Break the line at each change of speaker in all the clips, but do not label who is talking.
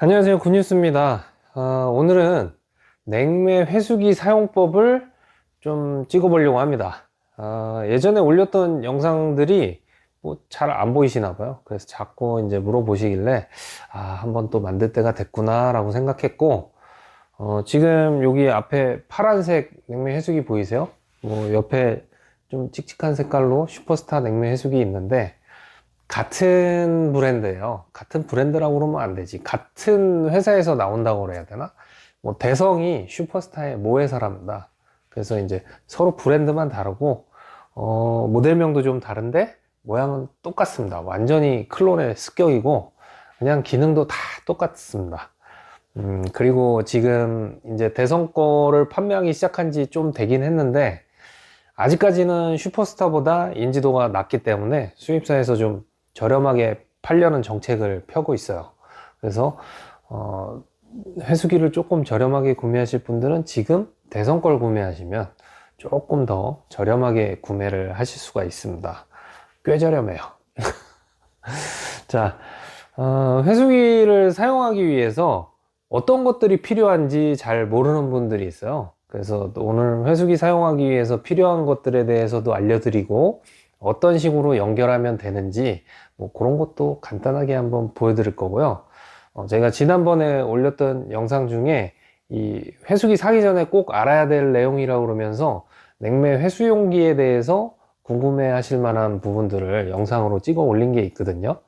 안녕하세요, 굿뉴스입니다. 오늘은 냉매 회수기 사용법을 좀 찍어보려고 합니다. 예전에 올렸던 영상들이 뭐 잘 안 보이시나 봐요. 그래서 자꾸 이제 물어보시길래 한번 또 만들 때가 됐구나 라고 생각했고, 지금 여기 앞에 파란색 냉매 회수기 보이세요? 뭐 옆에 좀 칙칙한 색깔로 슈퍼스타 냉매 회수기 있는데, 같은 브랜드예요. 같은 브랜드라고 그러면 안 되지. 같은 회사에서 나온다고 그래야 되나? 뭐 대성이 슈퍼스타의 모회사랍니다. 그래서 이제 서로 브랜드만 다르고 모델명도 좀 다른데 모양은 똑같습니다. 완전히 클론의 습격이고 그냥 기능도 다 똑같습니다. 그리고 지금 이제 대성 거를 판매하기 시작한 지 좀 되긴 했는데 아직까지는 슈퍼스타보다 인지도가 낮기 때문에 수입사에서 좀 저렴하게 팔려는 정책을 펴고 있어요. 그래서 회수기를 조금 저렴하게 구매하실 분들은 지금 대성 걸 구매하시면 조금 더 저렴하게 구매를 하실 수가 있습니다. 꽤 저렴해요. 자, 회수기를 사용하기 위해서 어떤 것들이 필요한지 잘 모르는 분들이 있어요. 그래서 오늘 회수기 사용하기 위해서 필요한 것들에 대해서도 알려드리고 어떤 식으로 연결하면 되는지 뭐 그런 것도 간단하게 한번 보여드릴 거고요. 제가 지난번에 올렸던 영상 중에 이 회수기 사기 전에 꼭 알아야 될 내용이라고 그러면서 냉매 회수용기에 대해서 궁금해 하실 만한 부분들을 영상으로 찍어 올린 게 있거든요.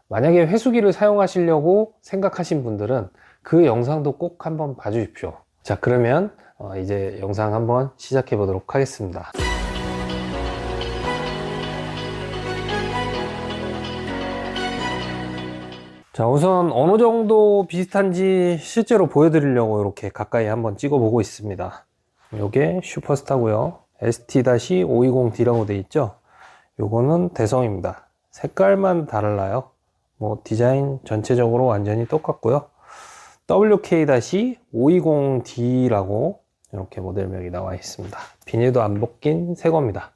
만약에 회수기를 사용하시려고 생각하신 분들은 그 영상도 꼭 한번 봐주십시오. 자, 그러면 이제 영상 한번 시작해 보도록 하겠습니다. 자, 우선 어느 정도 비슷한지 실제로 보여드리려고 이렇게 가까이 한번 찍어보고 있습니다. 요게 슈퍼스타고요. ST-520D라고 돼 있죠. 요거는 대성입니다. 색깔만 달라요. 뭐 디자인 전체적으로 완전히 똑같고요. WK-520D라고 이렇게 모델명이 나와 있습니다. 비닐도 안 벗긴 새 겁니다.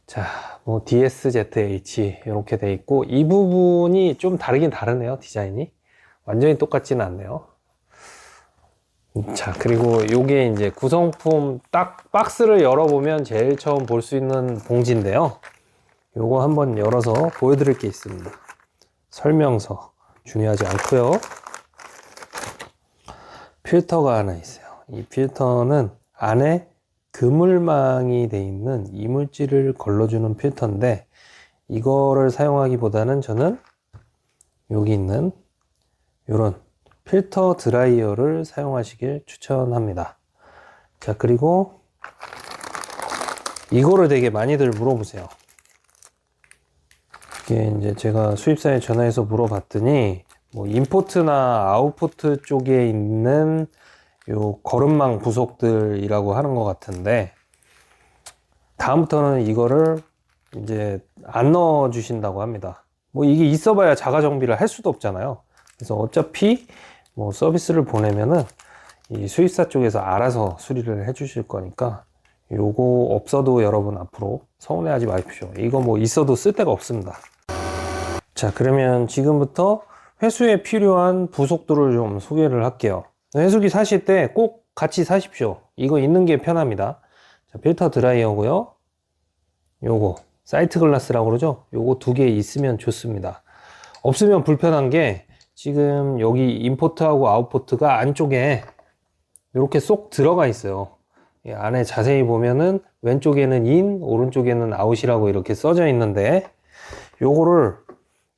자, 뭐 DSZH 이렇게 돼 있고 이 부분이 좀 다르긴 다르네요. 디자인이 완전히 똑같지는 않네요. 자, 그리고 요게 이제 구성품 딱 박스를 열어보면 제일 처음 볼 수 있는 봉지인데요. 요거 한번 열어서 보여드릴 게 있습니다. 설명서 중요하지 않고요. 필터가 하나 있어요. 이 필터는 안에 그물망이 돼 있는 이물질을 걸러주는 필터인데 이거를 사용하기보다는 저는 여기 있는 이런 필터 드라이어를 사용하시길 추천합니다. 자, 그리고 이거를 되게 많이들 물어보세요. 이게 이제 제가 수입사에 전화해서 물어봤더니 뭐 인포트나 아웃포트 쪽에 있는 요 거름망 부속들이라고 하는 것 같은데 다음부터는 이거를 이제 안 넣어 주신다고 합니다. 뭐 이게 있어봐야 자가 정비를 할 수도 없잖아요. 그래서 어차피 뭐 서비스를 보내면은 이 수입사 쪽에서 알아서 수리를 해 주실 거니까 요거 없어도 여러분 앞으로 서운해하지 마십시오. 이거 뭐 있어도 쓸 데가 없습니다. 자, 그러면 지금부터 회수에 필요한 부속들을 좀 소개를 할게요. 회수기 사실 때 꼭 같이 사십시오. 이거 있는 게 편합니다. 자, 필터 드라이어고요. 요거 사이트 글라스라고 그러죠. 요거 두 개 있으면 좋습니다. 없으면 불편한 게 지금 여기 인포트하고 아웃포트가 안쪽에 이렇게 쏙 들어가 있어요. 이 안에 자세히 보면은 왼쪽에는 인, 오른쪽에는 아웃이라고 이렇게 써져 있는데 요거를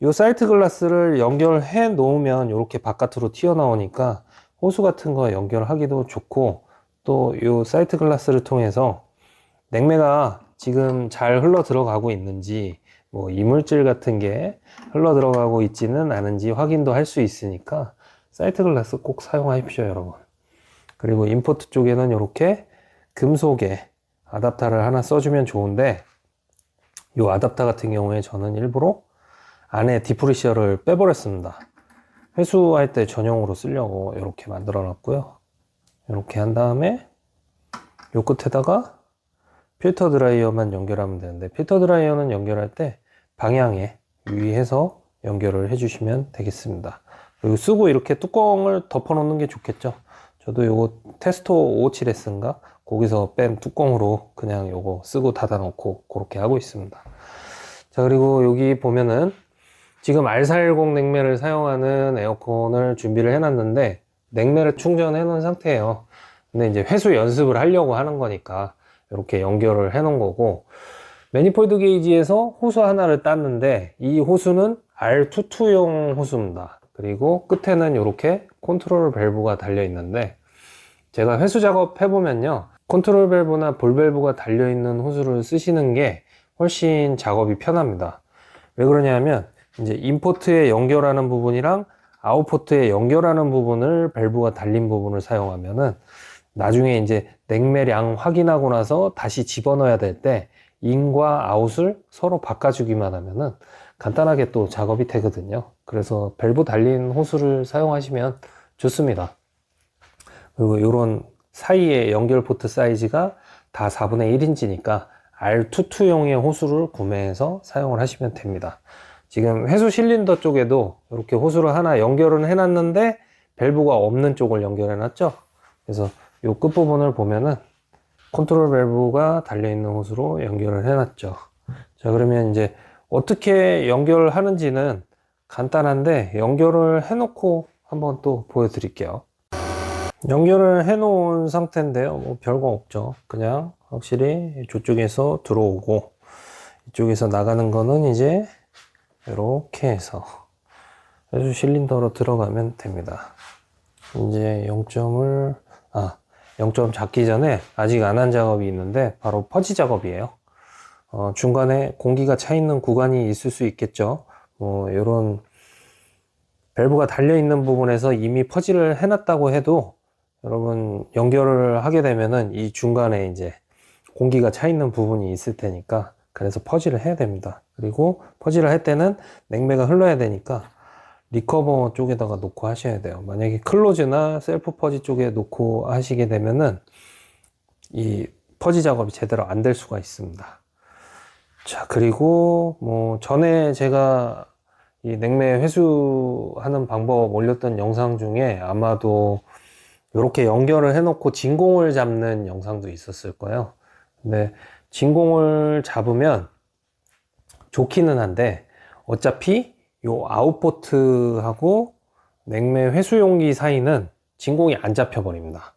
요 사이트 글라스를 연결해 놓으면 이렇게 바깥으로 튀어나오니까 호수 같은 거 연결하기도 좋고 또 요 사이트 글라스를 통해서 냉매가 지금 잘 흘러 들어가고 있는지 뭐 이물질 같은 게 흘러 들어가고 있지는 않은지 확인도 할 수 있으니까 사이트 글라스 꼭 사용하십시오, 여러분. 그리고 인포트 쪽에는 이렇게 금속의 아답터를 하나 써주면 좋은데 요 아답터 같은 경우에 저는 일부러 안에 디프리셔를 빼버렸습니다. 회수할 때 전용으로 쓰려고 이렇게 만들어 놨고요. 이렇게 한 다음에 요 끝에다가 필터 드라이어만 연결하면 되는데 필터 드라이어는 연결할 때 방향에 유의해서 연결을 해주시면 되겠습니다. 그리고 쓰고 이렇게 뚜껑을 덮어 놓는 게 좋겠죠. 저도 요거 테스토 557S인가 거기서 뺀 뚜껑으로 그냥 요거 쓰고 닫아 놓고 그렇게 하고 있습니다. 자, 그리고 여기 보면은 지금 R410 냉매를 사용하는 에어컨을 준비를 해 놨는데 냉매를 충전해 놓은 상태예요. 근데 이제 회수 연습을 하려고 하는 거니까 이렇게 연결을 해 놓은 거고, 매니폴드 게이지에서 호수 하나를 땄는데 이 호수는 R22용 호수입니다. 그리고 끝에는 이렇게 컨트롤 밸브가 달려 있는데, 제가 회수 작업 해보면요, 컨트롤 밸브나 볼 밸브가 달려 있는 호수를 쓰시는 게 훨씬 작업이 편합니다. 왜 그러냐면 이제 인포트에 연결하는 부분이랑 아웃포트에 연결하는 부분을 밸브가 달린 부분을 사용하면은 나중에 이제 냉매량 확인하고 나서 다시 집어넣어야 될 때 인과 아웃을 서로 바꿔주기만 하면은 간단하게 또 작업이 되거든요. 그래서 밸브 달린 호스를 사용하시면 좋습니다. 그리고 이런 사이에 연결 포트 사이즈가 다 4분의 1인치니까 R22용의 호스를 구매해서 사용을 하시면 됩니다. 지금 회수 실린더 쪽에도 이렇게 호스를 하나 연결은 해놨는데 밸브가 없는 쪽을 연결해 놨죠. 그래서 이 끝부분을 보면은 컨트롤 밸브가 달려있는 호스로 연결을 해놨죠. 자, 그러면 이제 어떻게 연결하는지는 간단한데 연결을 해놓고 한번 또 보여드릴게요. 연결을 해놓은 상태인데요. 뭐 별거 없죠. 그냥 확실히 저쪽에서 들어오고 이쪽에서 나가는 거는 이제 이렇게 해서 회수 실린더로 들어가면 됩니다. 이제 0점 잡기 전에 아직 안 한 작업이 있는데 바로 퍼지 작업이에요. 중간에 공기가 차 있는 구간이 있을 수 있겠죠. 이런 밸브가 달려 있는 부분에서 이미 퍼지를 해놨다고 해도 여러분 연결을 하게 되면은 이 중간에 이제 공기가 차 있는 부분이 있을 테니까, 그래서 퍼지를 해야 됩니다. 그리고 퍼지를 할 때는 냉매가 흘러야 되니까 리커버 쪽에다가 놓고 하셔야 돼요. 만약에 클로즈나 셀프 퍼지 쪽에 놓고 하시게 되면은 이 퍼지 작업이 제대로 안 될 수가 있습니다. 자, 그리고 뭐 전에 제가 이 냉매 회수하는 방법 올렸던 영상 중에 아마도 이렇게 연결을 해놓고 진공을 잡는 영상도 있었을 거예요. 근데 진공을 잡으면 좋기는 한데 어차피 요 아웃포트하고 냉매 회수용기 사이는 진공이 안 잡혀 버립니다.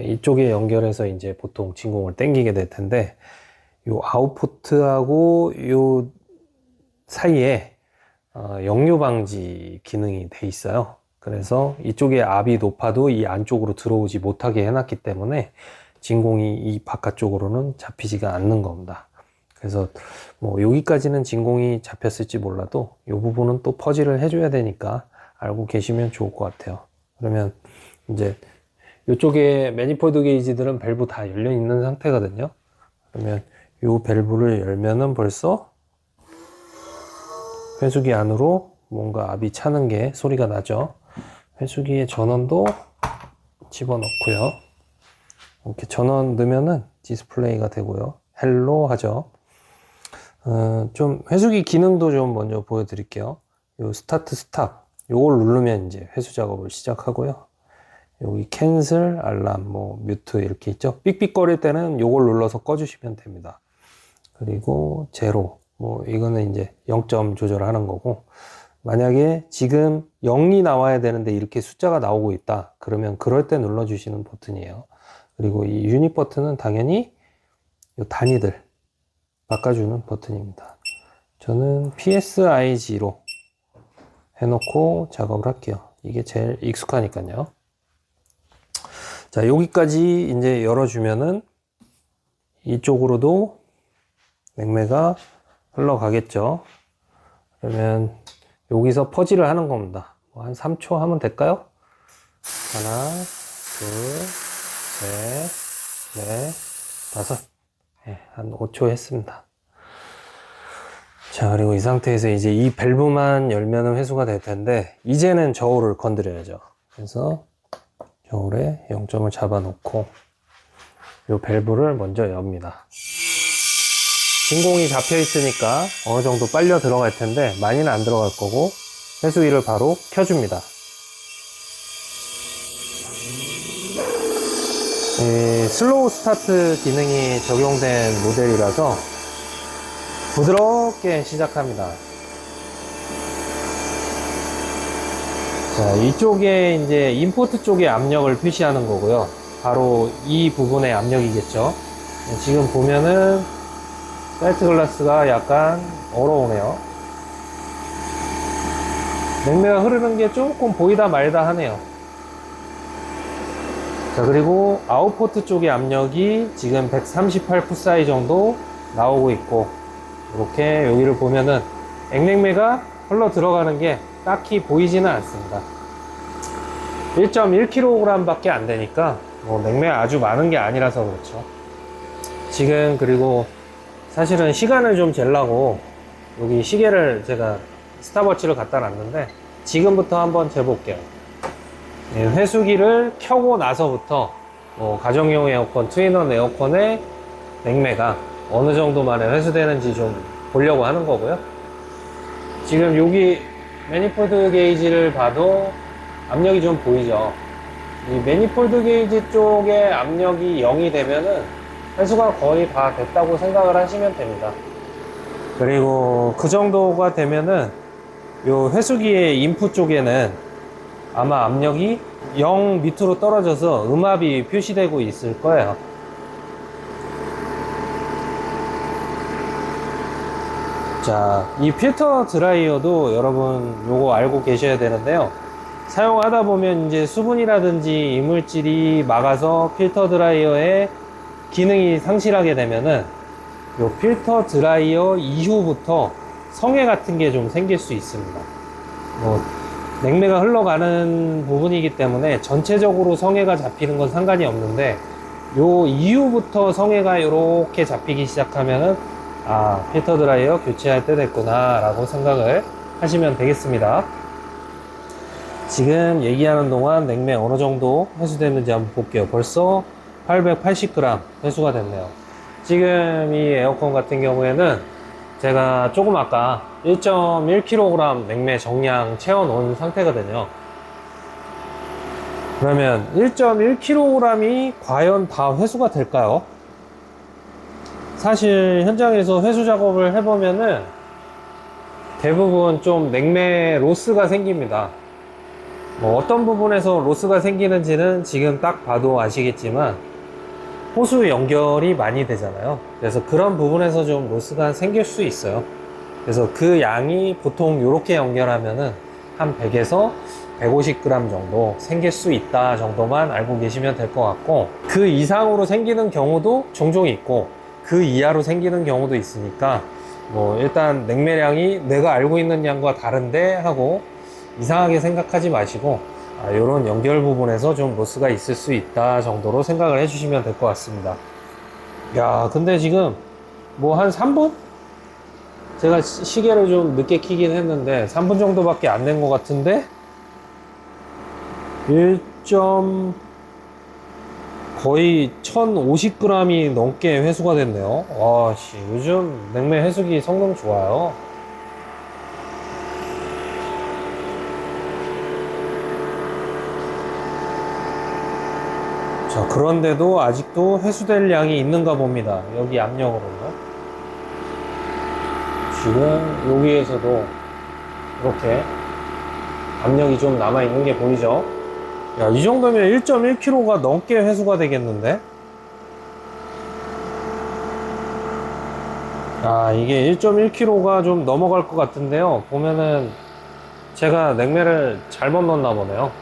이쪽에 연결해서 이제 보통 진공을 당기게 될 텐데, 요 아웃포트하고 요 사이에 역류 방지 기능이 돼 있어요. 그래서 이쪽에 압이 높아도 이 안쪽으로 들어오지 못하게 해놨기 때문에 진공이 이 바깥쪽으로는 잡히지가 않는 겁니다. 그래서 뭐 여기까지는 진공이 잡혔을지 몰라도 이 부분은 또 퍼지를 해줘야 되니까 알고 계시면 좋을 것 같아요. 그러면 이제 이쪽에 매니폴드 게이지들은 밸브 다 열려 있는 상태거든요. 그러면 이 밸브를 열면은 벌써 회수기 안으로 뭔가 압이 차는 게 소리가 나죠. 회수기의 전원도 집어넣고요. 이렇게 전원 넣으면은 디스플레이가 되고요. 헬로 하죠. 좀 회수기 기능도 좀 먼저 보여드릴게요. 요 스타트 스탑 요걸 누르면 이제 회수 작업을 시작하고요. 여기 캔슬, 알람, 뭐 뮤트 이렇게 있죠. 삑삑거릴 때는 요걸 눌러서 꺼주시면 됩니다. 그리고 제로, 뭐 이거는 이제 0점 조절하는 거고, 만약에 지금 0이 나와야 되는데 이렇게 숫자가 나오고 있다 그러면 그럴 때 눌러주시는 버튼이에요. 그리고 이 유닛 버튼은 당연히 이 단위들 바꿔주는 버튼입니다. 저는 PSIG로 해놓고 작업을 할게요. 이게 제일 익숙하니까요. 자, 여기까지 이제 열어주면은 이쪽으로도 냉매가 흘러가겠죠. 그러면 여기서 퍼지를 하는 겁니다. 한 3초 하면 될까요? 하나, 둘, 셋, 넷, 다섯. 네, 한 5초 했습니다. 자, 그리고 이 상태에서 이제 이 밸브만 열면은 회수가 될 텐데, 이제는 저울을 건드려야죠. 그래서 저울에 0점을 잡아 놓고 이 밸브를 먼저 엽니다. 진공이 잡혀 있으니까 어느 정도 빨려 들어갈 텐데 많이는 안 들어갈 거고, 회수기를 바로 켜줍니다. 이 슬로우 스타트 기능이 적용된 모델이라서 부드럽게 시작합니다. 자, 이쪽에 이제 인포트 쪽에 압력을 표시하는 거고요. 바로 이 부분의 압력이겠죠. 지금 보면은 사이트 글라스가 약간 얼어오네요. 냉매가 흐르는 게 조금 보이다 말다 하네요. 자, 그리고 아웃포트 쪽의 압력이 지금 138 psi 정도 나오고 있고, 이렇게 여기를 보면은 액냉매가 흘러 들어가는 게 딱히 보이지는 않습니다. 1.1kg 밖에 안 되니까 뭐 냉매가 아주 많은 게 아니라서 그렇죠. 지금 그리고 사실은 시간을 좀 재려고 여기 시계를 제가 스탑워치를 갖다 놨는데 지금부터 한번 재볼게요. 회수기를 켜고 나서부터 뭐 가정용 에어컨, 트윈원 에어컨의 냉매가 어느 정도 만에 회수되는지 좀 보려고 하는 거고요. 지금 여기 매니폴드 게이지를 봐도 압력이 좀 보이죠. 이 매니폴드 게이지 쪽에 압력이 0이 되면은 회수가 거의 다 됐다고 생각을 하시면 됩니다. 그리고 그 정도가 되면은 요 회수기의 인풋 쪽에는 아마 압력이 0 밑으로 떨어져서 음압이 표시되고 있을 거예요. 자, 이 필터 드라이어도 여러분 요거 알고 계셔야 되는데요. 사용하다 보면 이제 수분이라든지 이물질이 막아서 필터 드라이어의 기능이 상실하게 되면은 요 필터 드라이어 이후부터 성에 같은 게 좀 생길 수 있습니다. 뭐 냉매가 흘러가는 부분이기 때문에 전체적으로 성에가 잡히는 건 상관이 없는데 요 이후부터 성에가 이렇게 잡히기 시작하면은 아, 필터 드라이어 교체할 때 됐구나 라고 생각을 하시면 되겠습니다. 지금 얘기하는 동안 냉매 어느 정도 회수됐는지 한번 볼게요. 벌써 880g 회수가 됐네요. 지금 이 에어컨 같은 경우에는 제가 조금 아까 1.1kg 냉매 정량 채워 놓은 상태거든요. 그러면 1.1kg이 과연 다 회수가 될까요? 사실 현장에서 회수 작업을 해보면은 대부분 좀 냉매 로스가 생깁니다. 뭐 어떤 부분에서 로스가 생기는지는 지금 딱 봐도 아시겠지만 호수 연결이 많이 되잖아요. 그래서 그런 부분에서 좀 로스가 생길 수 있어요. 그래서 그 양이 보통 이렇게 연결하면은 한 100에서 150g 정도 생길 수 있다 정도만 알고 계시면 될 것 같고, 그 이상으로 생기는 경우도 종종 있고 그 이하로 생기는 경우도 있으니까 뭐 일단 냉매량이 내가 알고 있는 양과 다른데 하고 이상하게 생각하지 마시고 이런 연결 부분에서 좀 로스가 있을 수 있다 정도로 생각을 해주시면 될 것 같습니다. 야, 근데 지금 뭐 한 3분? 제가 시계를 좀 늦게 켜긴 했는데 3분 정도밖에 안 된 것 같은데 1. 거의 1050g이 넘게 회수가 됐네요. 와, 씨, 요즘 냉매 회수기 성능 좋아요. 자, 그런데도 아직도 회수될 양이 있는가 봅니다. 여기 압력으로는. 지금 여기에서도 이렇게 압력이 좀 남아있는 게 보이죠? 야, 이 정도면 1.1kg가 넘게 회수가 되겠는데? 아, 이게 1.1kg가 좀 넘어갈 것 같은데요. 보면은 제가 냉매를 잘못 넣었나 보네요.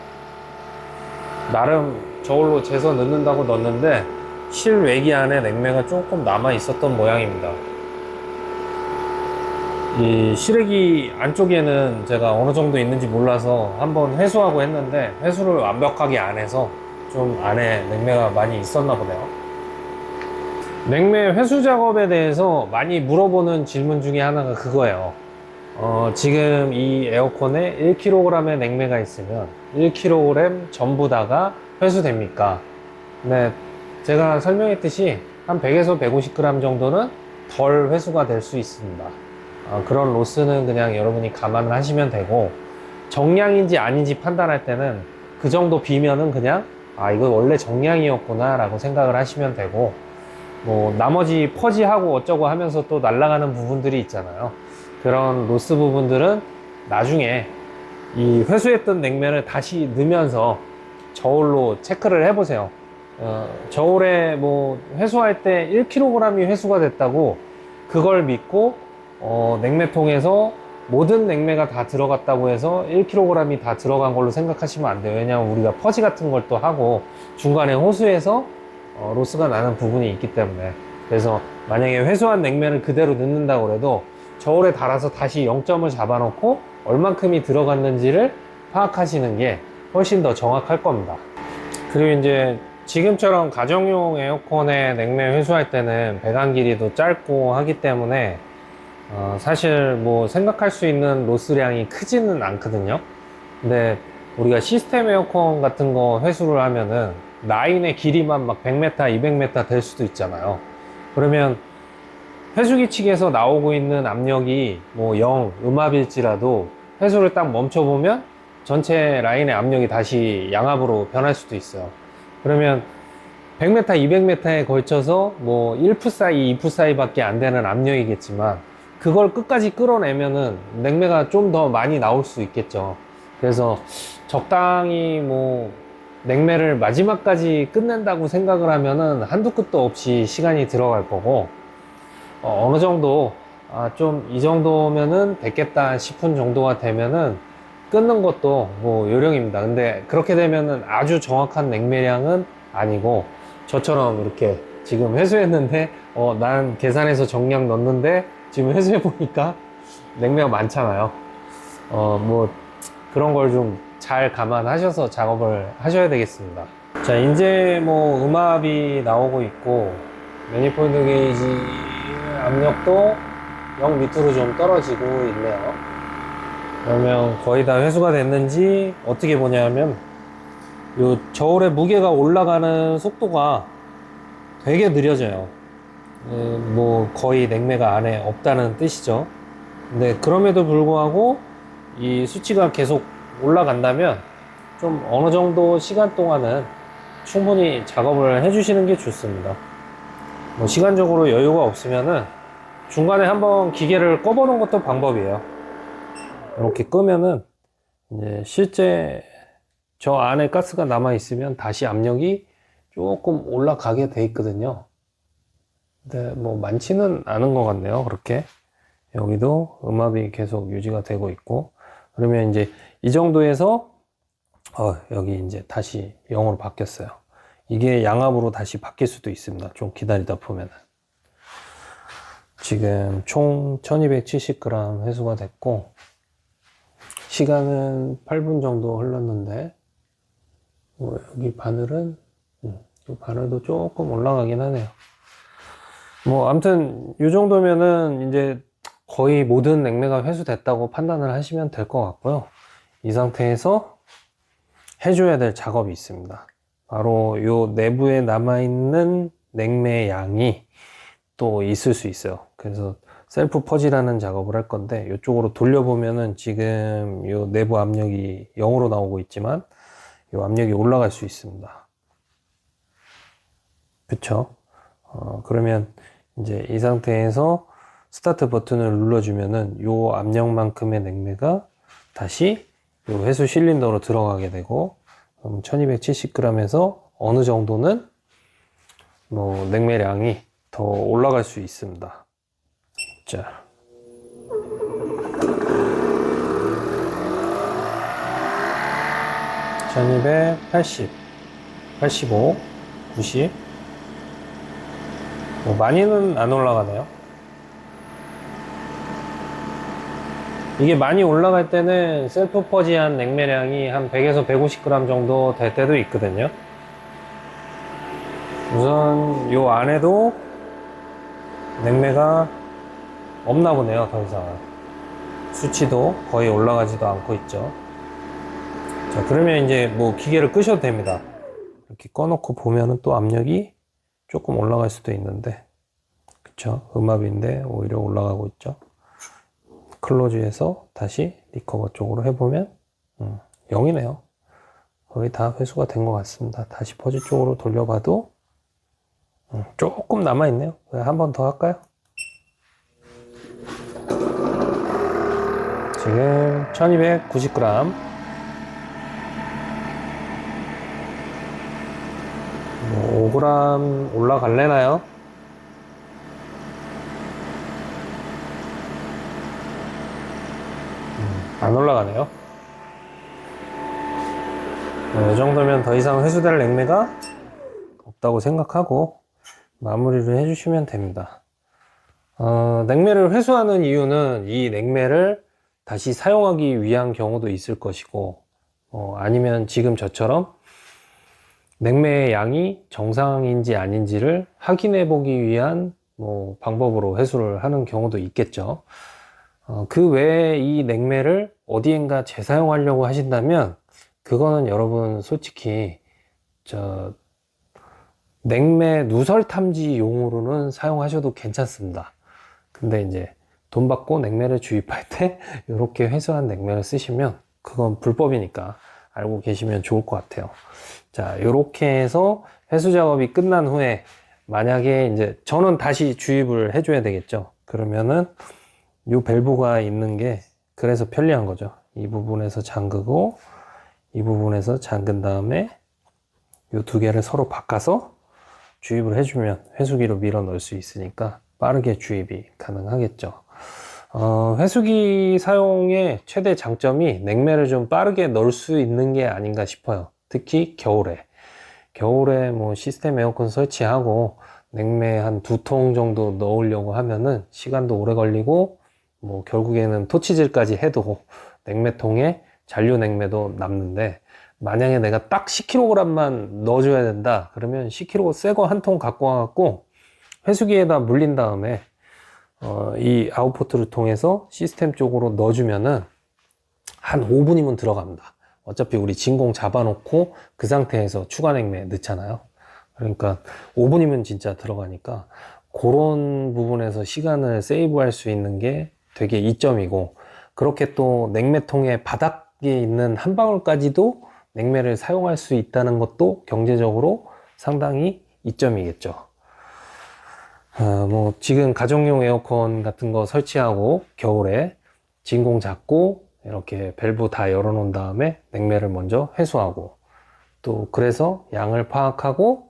나름 저걸로 재서 넣는다고 넣었는데 실외기 안에 냉매가 조금 남아 있었던 모양입니다. 이 실외기 안쪽에는 제가 어느 정도 있는지 몰라서 한번 회수하고 했는데 회수를 완벽하게 안 해서 좀 안에 냉매가 많이 있었나 보네요. 냉매 회수 작업에 대해서 많이 물어보는 질문 중에 하나가 그거예요. 지금 이 에어컨에 1kg의 냉매가 있으면 1kg 전부 다가 회수됩니까? 네, 제가 설명했듯이 한 100에서 150g 정도는 덜 회수가 될 수 있습니다. 그런 로스는 그냥 여러분이 감안을 하시면 되고, 정량인지 아닌지 판단할 때는 그 정도 비면은 그냥 아 이거 원래 정량이었구나 라고 생각을 하시면 되고, 뭐 나머지 퍼지하고 어쩌고 하면서 또 날아가는 부분들이 있잖아요. 그런 로스 부분들은 나중에 이 회수했던 냉면을 다시 넣으면서 저울로 체크를 해보세요. 저울에 뭐 회수할 때 1kg이 회수가 됐다고 그걸 믿고 냉매통에서 모든 냉매가 다 들어갔다고 해서 1kg이 다 들어간 걸로 생각하시면 안 돼요. 왜냐하면 우리가 퍼지 같은 걸 또 하고 중간에 호수해서 로스가 나는 부분이 있기 때문에. 그래서 만약에 회수한 냉면을 그대로 넣는다고 해도 저울에 달아서 다시 0점을 잡아놓고 얼만큼이 들어갔는지를 파악하시는 게 훨씬 더 정확할 겁니다. 그리고 이제 지금처럼 가정용 에어컨에 냉매 회수할 때는 배관 길이도 짧고 하기 때문에 사실 뭐 생각할 수 있는 로스량이 크지는 않거든요. 근데 우리가 시스템 에어컨 같은 거 회수를 하면은 라인의 길이만 막 100m, 200m 될 수도 있잖아요. 그러면 회수기 측에서 나오고 있는 압력이 뭐 0, 음압일지라도 회수를 딱 멈춰보면 전체 라인의 압력이 다시 양압으로 변할 수도 있어요. 그러면 100m, 200m에 걸쳐서 뭐 1풋 사이, 2풋 사이밖에 안 되는 압력이겠지만 그걸 끝까지 끌어내면은 냉매가 좀 더 많이 나올 수 있겠죠. 그래서 적당히 뭐 냉매를 마지막까지 끝낸다고 생각을 하면은 한두 끝도 없이 시간이 들어갈 거고, 어느 정도 좀 이 정도면은 됐겠다 싶은 정도가 되면은 끊는 것도 뭐 요령입니다. 근데 그렇게 되면은 아주 정확한 냉매량은 아니고, 저처럼 이렇게 지금 회수했는데 난 계산해서 정량 넣었는데 지금 회수해 보니까 냉매가 많잖아요. 뭐 그런 걸 좀 잘 감안하셔서 작업을 하셔야 되겠습니다. 자, 이제 뭐 음압이 나오고 있고 매니폴드 게이지 압력도 0 밑으로 좀 떨어지고 있네요. 그러면 거의 다 회수가 됐는지 어떻게 보냐면 요 저울의 무게가 올라가는 속도가 되게 느려져요. 뭐 거의 냉매가 안에 없다는 뜻이죠. 근데 그럼에도 불구하고 이 수치가 계속 올라간다면 좀 어느 정도 시간 동안은 충분히 작업을 해주시는 게 좋습니다. 뭐 시간적으로 여유가 없으면은 중간에 한번 기계를 꺼보는 것도 방법이에요. 이렇게 끄면은 이제 실제 저 안에 가스가 남아 있으면 다시 압력이 조금 올라가게 돼 있거든요. 근데 뭐 많지는 않은 것 같네요. 그렇게 여기도 음압이 계속 유지가 되고 있고, 그러면 이제 이 정도에서 여기 이제 다시 0으로 바뀌었어요. 이게 양압으로 다시 바뀔 수도 있습니다. 좀 기다리다 보면은. 지금 총 1270g 회수가 됐고 시간은 8분 정도 흘렀는데 여기 바늘은 이 바늘도 조금 올라가긴 하네요. 뭐 아무튼 이 정도면은 이제 거의 모든 냉매가 회수됐다고 판단을 하시면 될 것 같고요. 이 상태에서 해줘야 될 작업이 있습니다. 바로 요 내부에 남아있는 냉매 양이 또 있을 수 있어요. 그래서 셀프 퍼지라는 작업을 할 건데 이쪽으로 돌려보면은 지금 요 내부 압력이 0으로 나오고 있지만 요 압력이 올라갈 수 있습니다. 그쵸? 그러면 이제 이 상태에서 스타트 버튼을 눌러주면은 요 압력만큼의 냉매가 다시 요 회수 실린더로 들어가게 되고, 1270g에서 어느 정도는 뭐 냉매량이 더 올라갈 수 있습니다. 자, (1280) 85, 90. 뭐 많이는 안 올라가네요. 이게 많이 올라갈 때는 셀프 퍼지한 냉매량이 한 100에서 150g 정도 될 때도 있거든요. 우선 요 안에도 냉매가 없나 보네요. 더 이상 수치도 거의 올라가지도 않고 있죠. 자, 그러면 이제 뭐 기계를 끄셔도 됩니다. 이렇게 꺼놓고 보면은 또 압력이 조금 올라갈 수도 있는데, 그쵸? 음압인데 오히려 올라가고 있죠. 클로즈해서 다시 리커버 쪽으로 해보면 0이네요. 거의 다 회수가 된 것 같습니다. 다시 퍼즐 쪽으로 돌려봐도 조금 남아있네요. 한 번 더 할까요? 지금 1290g, 5g 올라갈래나요? 안 올라가네요. 이 정도면 더 이상 회수될 냉매가 없다고 생각하고 마무리를 해주시면 됩니다. 냉매를 회수하는 이유는 이 냉매를 다시 사용하기 위한 경우도 있을 것이고, 아니면 지금 저처럼 냉매의 양이 정상인지 아닌지를 확인해 보기 위한 방법으로 회수를 하는 경우도 있겠죠. 그 외에 이 냉매를 어디엔가 재사용하려고 하신다면 그거는 여러분 솔직히 냉매 누설 탐지용으로는 사용하셔도 괜찮습니다. 근데 이제 돈 받고 냉매를 주입할 때 이렇게 회수한 냉매를 쓰시면 그건 불법이니까 알고 계시면 좋을 것 같아요. 자, 이렇게 해서 회수 작업이 끝난 후에 만약에 이제 저는 다시 주입을 해줘야 되겠죠. 그러면은 이 밸브가 있는 게 그래서 편리한 거죠. 이 부분에서 잠그고 이 부분에서 잠근 다음에 이 두 개를 서로 바꿔서 주입을 해주면 회수기로 밀어 넣을 수 있으니까 빠르게 주입이 가능하겠죠. 회수기 사용의 최대 장점이 냉매를 좀 빠르게 넣을 수 있는 게 아닌가 싶어요. 특히 겨울에 뭐 시스템 에어컨 설치하고 냉매 한 2통 정도 넣으려고 하면은 시간도 오래 걸리고 뭐 결국에는 토치질까지 해도 냉매통에 잔류 냉매도 남는데, 만약에 내가 딱 10kg만 넣어줘야 된다 그러면 10kg 새 거 한 통 갖고 와갖고 회수기에다 물린 다음에 이 아웃포트를 통해서 시스템 쪽으로 넣어주면은 한 5분이면 들어갑니다. 어차피 우리 진공 잡아놓고 그 상태에서 추가 냉매 넣잖아요. 그러니까 5분이면 진짜 들어가니까 그런 부분에서 시간을 세이브할 수 있는 게 되게 이점이고, 그렇게 또 냉매통의 바닥에 있는 한 방울까지도 냉매를 사용할 수 있다는 것도 경제적으로 상당히 이점이겠죠. 뭐 지금 가정용 에어컨 같은 거 설치하고 겨울에 진공 잡고 이렇게 밸브 다 열어 놓은 다음에 냉매를 먼저 회수하고, 또 그래서 양을 파악하고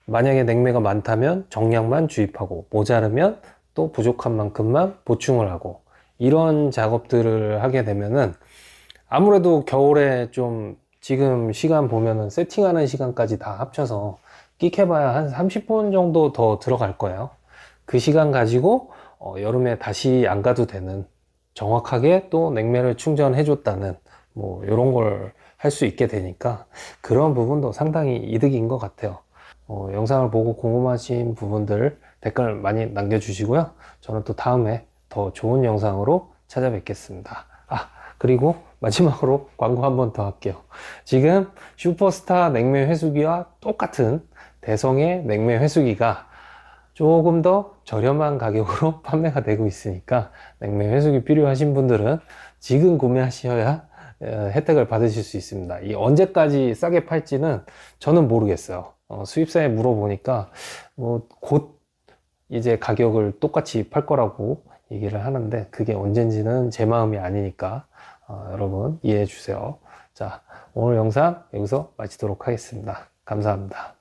만약에 냉매가 많다면 정량만 주입하고 모자르면 또 부족한 만큼만 보충을 하고, 이런 작업들을 하게 되면은 아무래도 겨울에 좀 지금 시간 보면은 세팅하는 시간까지 다 합쳐서 끽해봐야 한 30분 정도 더 들어갈 거예요. 그 시간 가지고 여름에 다시 안 가도 되는, 정확하게 또 냉매를 충전해 줬다는 뭐 이런 걸 할 수 있게 되니까 그런 부분도 상당히 이득인 것 같아요. 영상을 보고 궁금하신 부분들 댓글 많이 남겨주시고요. 저는 또 다음에 더 좋은 영상으로 찾아뵙겠습니다. 그리고 마지막으로 광고 한 번 더 할게요. 지금 슈퍼스타 냉매 회수기와 똑같은 대성의 냉매 회수기가 조금 더 저렴한 가격으로 판매가 되고 있으니까 냉매 회수기 필요하신 분들은 지금 구매하셔야 혜택을 받으실 수 있습니다. 이 언제까지 싸게 팔지는 저는 모르겠어요. 수입사에 물어보니까 뭐 곧 이제 가격을 똑같이 팔 거라고 얘기를 하는데, 그게 언젠지는 제 마음이 아니니까 여러분 이해해 주세요. 자, 오늘 영상 여기서 마치도록 하겠습니다. 감사합니다.